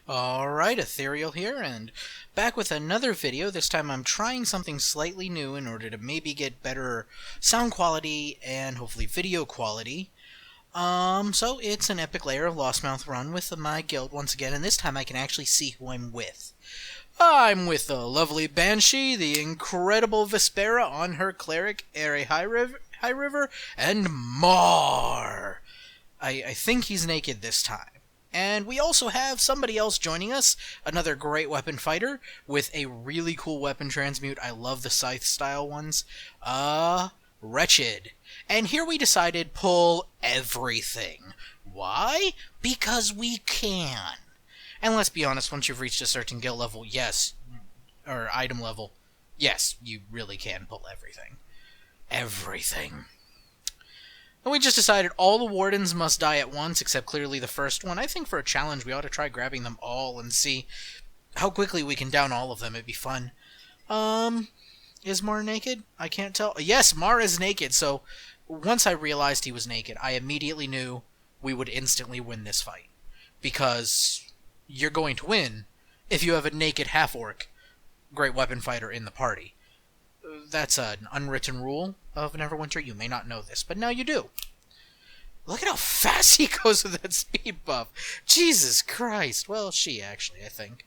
Alright, Ethereal here, and back with another video. This time I'm trying something slightly new in order to maybe get better sound quality and hopefully video quality. So it's an Epic Layer of Lostmouth run with my guild once again, and this time I can actually see who I'm with. I'm with the lovely Banshee, the incredible Vespera on her Cleric, Airy High River, and Mar. I think he's naked this time. And we also have somebody else joining us, another great weapon fighter with a really cool weapon transmute. I love the scythe style ones. Wretched. And here we decided pull everything. Why? Because we can. And let's be honest, once you've reached a certain guild level, yes, or item level, yes, you really can pull everything. Everything. And we just decided all the wardens must die at once, except clearly the first one. I think for a challenge we ought to try grabbing them all and see how quickly we can down all of them. It'd be fun. Is Mar naked? I can't tell. Yes, Mar is naked, so once I realized he was naked, I immediately knew we would instantly win this fight. Because you're going to win if you have a naked half-orc great weapon fighter in the party. That's an unwritten rule of Neverwinter. You may not know this, but now you do. Look at how fast he goes with that speed buff. Jesus Christ. Well, she actually, I think.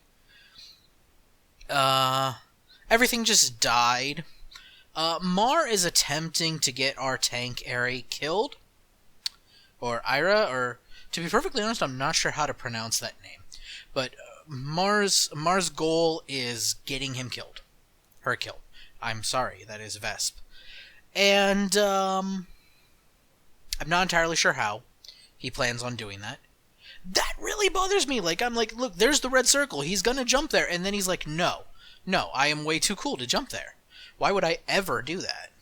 Everything just died. Mar is attempting to get our tank Airy killed. Or Ira, or to be perfectly honest, I'm not sure how to pronounce that name. But Mar's goal is getting him killed. Her killed. I'm sorry, that is Vesp. And, I'm not entirely sure how he plans on doing that. That really bothers me. Like, I'm like, look, there's the red circle. He's gonna jump there. And then he's like, no, I am way too cool to jump there. Why would I ever do that?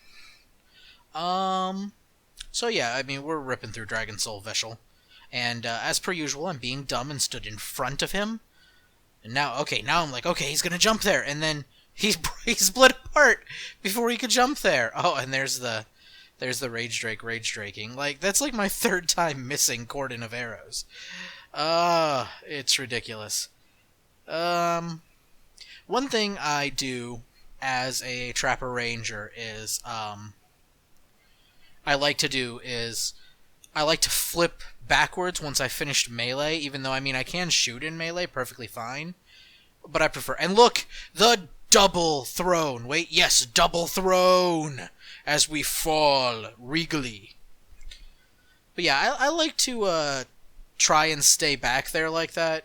So yeah, I mean, we're ripping through Dragon Soul Veshel. And, as per usual, I'm being dumb and stood in front of him. And now I'm like, okay, he's gonna jump there. And then he split apart before he could jump there. Oh, and there's the Rage Drake rage draking. Like, that's like my third time missing Cordon of Arrows. It's ridiculous. One thing I do as a Trapper Ranger is, I like to flip backwards once I finished melee, even though, I mean, I can shoot in melee perfectly fine. But I prefer... And look! The double throne! Wait, yes, double throne! As we fall regally. But yeah, I like to try and stay back there like that.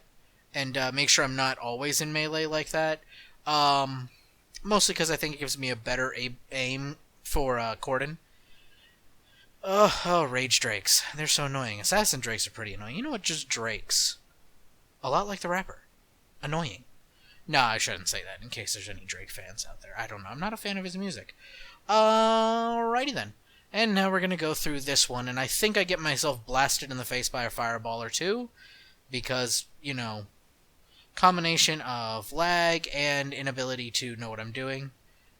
And make sure I'm not always in melee like that. Mostly because I think it gives me a better aim for Cordon. Oh, Rage Drakes. They're so annoying. Assassin Drakes are pretty annoying. You know what? Just Drakes. A lot like the rapper. Annoying. No, I shouldn't say that in case there's any Drake fans out there. I don't know. I'm not a fan of his music. Alrighty then. And now we're going to go through this one, and I think I get myself blasted in the face by a fireball or two, because, you know, combination of lag and inability to know what I'm doing.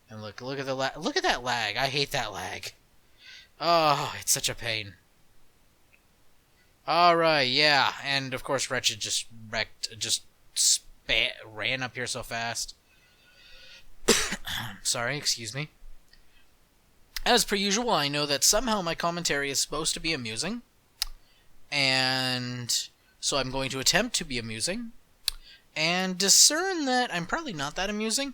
And look at the lag. Look at that lag. I hate that lag. Oh, it's such a pain. Alright, yeah. And, of course, Wretched just ran up here so fast. Sorry, excuse me. As per usual, I know that somehow my commentary is supposed to be amusing. And so I'm going to attempt to be amusing. And discern that I'm probably not that amusing.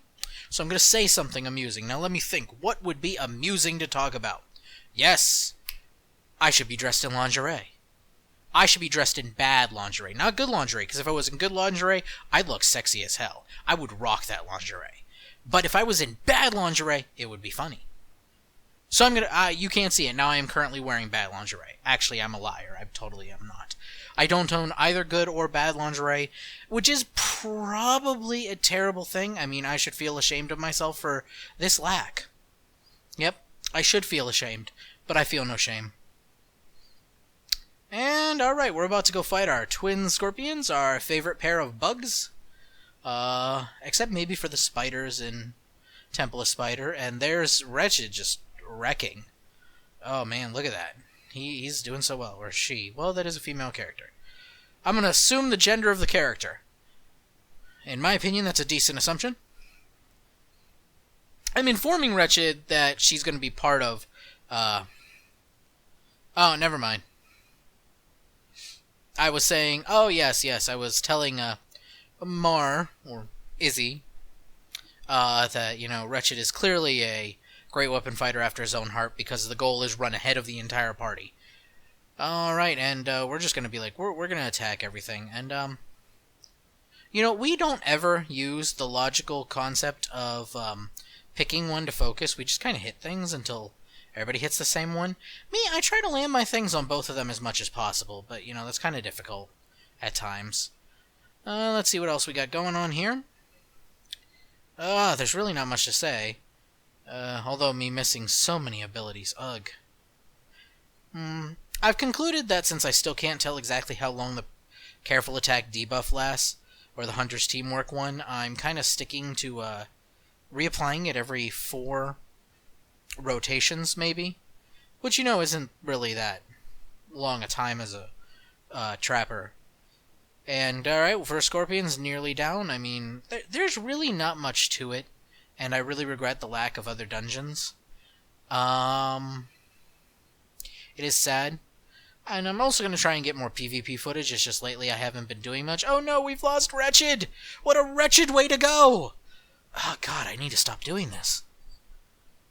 So I'm going to say something amusing. Now let me think. What would be amusing to talk about? Yes, I should be dressed in lingerie. I should be dressed in bad lingerie. Not good lingerie, because if I was in good lingerie, I'd look sexy as hell. I would rock that lingerie. But if I was in bad lingerie, it would be funny. So I'm gonna, you can't see it. Now I am currently wearing bad lingerie. Actually, I'm a liar. I totally am not. I don't own either good or bad lingerie, which is probably a terrible thing. I mean, I should feel ashamed of myself for this lack. Yep, I should feel ashamed, but I feel no shame. And, alright, we're about to go fight our twin scorpions, our favorite pair of bugs. Except maybe for the spiders in Temple of Spider, and there's Wretched just wrecking. Oh man, look at that. He's doing so well, or she. Well, that is a female character. I'm gonna assume the gender of the character. In my opinion, that's a decent assumption. I'm informing Wretched that she's going to be part of... Oh, never mind. I was saying... Oh, yes, I was telling Mar, or Izzy, that, Wretched is clearly a great weapon fighter after his own heart because the goal is run ahead of the entire party. Alright, and we're just going to be like, we're going to attack everything. And, we don't ever use the logical concept of picking one to focus. We just kind of hit things until everybody hits the same one. Me, I try to land my things on both of them as much as possible, but, that's kind of difficult at times. Let's see what else we got going on here. There's really not much to say. Although me missing so many abilities. Ugh. I've concluded that since I still can't tell exactly how long the careful attack debuff lasts, or the Hunter's Teamwork one, I'm kind of sticking to reapplying it every 4 rotations, maybe. Which, isn't really that long a time as a trapper. And, alright, for Scorpion's nearly down. I mean, there's really not much to it, and I really regret the lack of other dungeons. It is sad. And I'm also going to try and get more PvP footage. It's just lately I haven't been doing much. Oh no, we've lost Wretched! What a wretched way to go! Oh god, I need to stop doing this.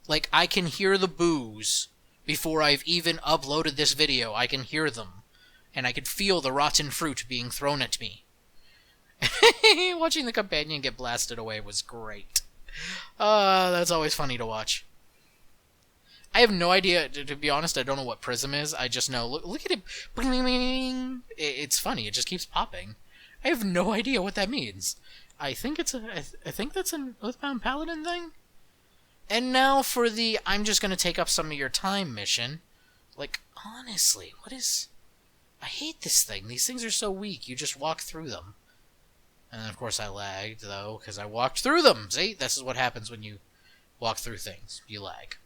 Like, I can hear the boos before I've even uploaded this video. I can hear them. And I can feel the rotten fruit being thrown at me. Watching the companion get blasted away was great. That's always funny to watch. I have no idea, to be honest, I don't know what Prism is. I just know, look at it. It's funny, it just keeps popping. I have no idea what that means. I think that's an Earthbound Paladin thing? And now for the, I'm just going to take up some of your time mission. Like, honestly, what is... I hate this thing. These things are so weak, you just walk through them. And then, of course, I lagged, though, because I walked through them. See? This is what happens when you walk through things. You lag.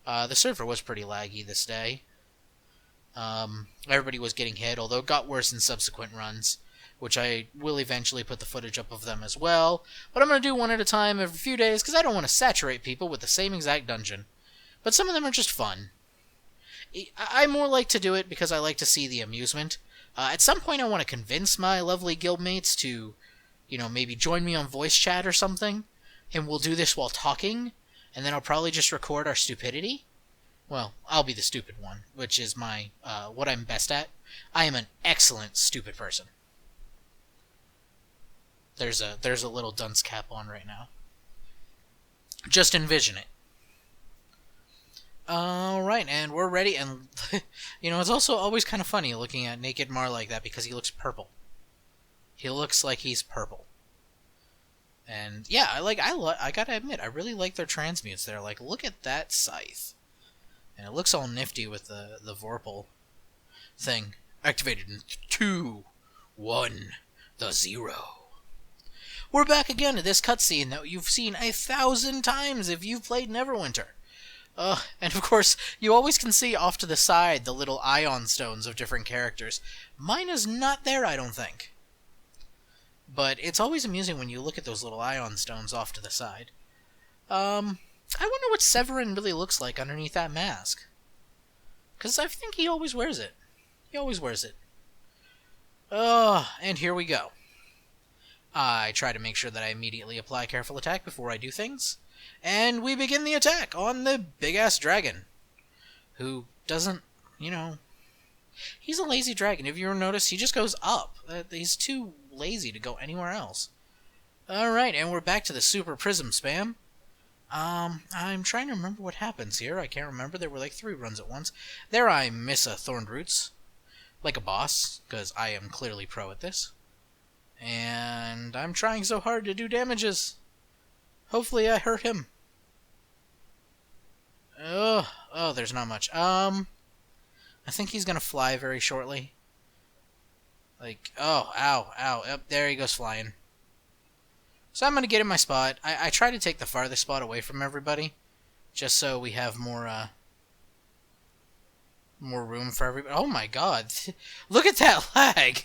The server was pretty laggy this day. Everybody was getting hit, although it got worse in subsequent runs, which I will eventually put the footage up of them as well. But I'm going to do one at a time every few days, because I don't want to saturate people with the same exact dungeon. But some of them are just fun. I more like to do it because I like to see the amusement. At some point I want to convince my lovely guildmates to, maybe join me on voice chat or something, and we'll do this while talking, and then I'll probably just record our stupidity. Well, I'll be the stupid one, which is my, what I'm best at. I am an excellent stupid person. There's a little dunce cap on right now. Just envision it. Alright, and we're ready, and, it's also always kind of funny looking at Naked Mar like that, because he looks purple. He looks like he's purple. And, yeah, I gotta admit, I really like their transmutes there. Like, look at that scythe. And it looks all nifty with the Vorpal thing. Activated in 2, 1, the 0. We're back again to this cutscene that you've seen 1,000 times if you've played Neverwinter. And of course, you always can see off to the side the little ion stones of different characters. Mine is not there, I don't think. But it's always amusing when you look at those little ion stones off to the side. I wonder what Severin really looks like underneath that mask. Because I think he always wears it. He always wears it. And here we go. I try to make sure that I immediately apply Careful Attack before I do things. And we begin the attack on the big-ass dragon. Who doesn't, He's a lazy dragon. If you ever notice, he just goes up. He's too lazy to go anywhere else. Alright, and we're back to the Super Prism spam. I'm trying to remember what happens here. I can't remember. There were like 3 runs at once. There I miss a Thorned Roots. Like a boss, because I am clearly pro at this. And I'm trying so hard to do damages. Hopefully I hurt him. Oh, there's not much. I think he's gonna fly very shortly. Like, ow. Yep, there he goes flying. So I'm gonna get in my spot. I try to take the farthest spot away from everybody, just so we have more, More room for everybody. Oh my god. Look at that lag!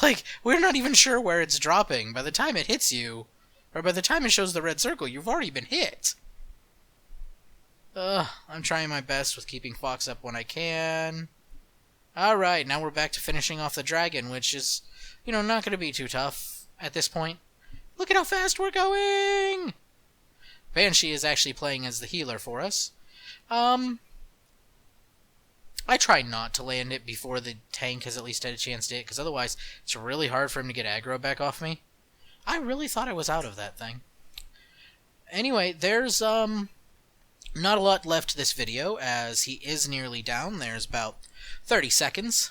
Like, we're not even sure where it's dropping. By the time it hits you, or by the time it shows the red circle, you've already been hit. I'm trying my best with keeping Fox up when I can. Alright, now we're back to finishing off the dragon, which is, not going to be too tough at this point. Look at how fast we're going! Banshee is actually playing as the healer for us. I try not to land it before the tank has at least had a chance to hit, because otherwise it's really hard for him to get aggro back off me. I really thought I was out of that thing. Anyway, there's not a lot left to this video, as he is nearly down. There's about 30 seconds.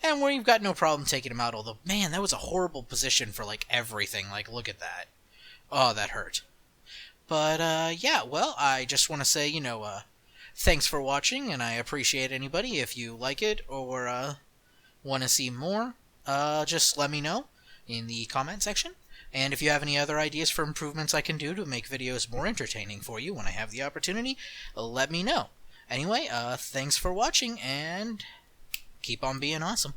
And we've got no problem taking him out, although, man, that was a horrible position for, like, everything. Like, look at that. Oh, that hurt. But, yeah, well, I just want to say, thanks for watching, and I appreciate anybody. If you like it or want to see more, just let me know in the comment section. And if you have any other ideas for improvements I can do to make videos more entertaining for you when I have the opportunity, let me know. Anyway, thanks for watching, and keep on being awesome.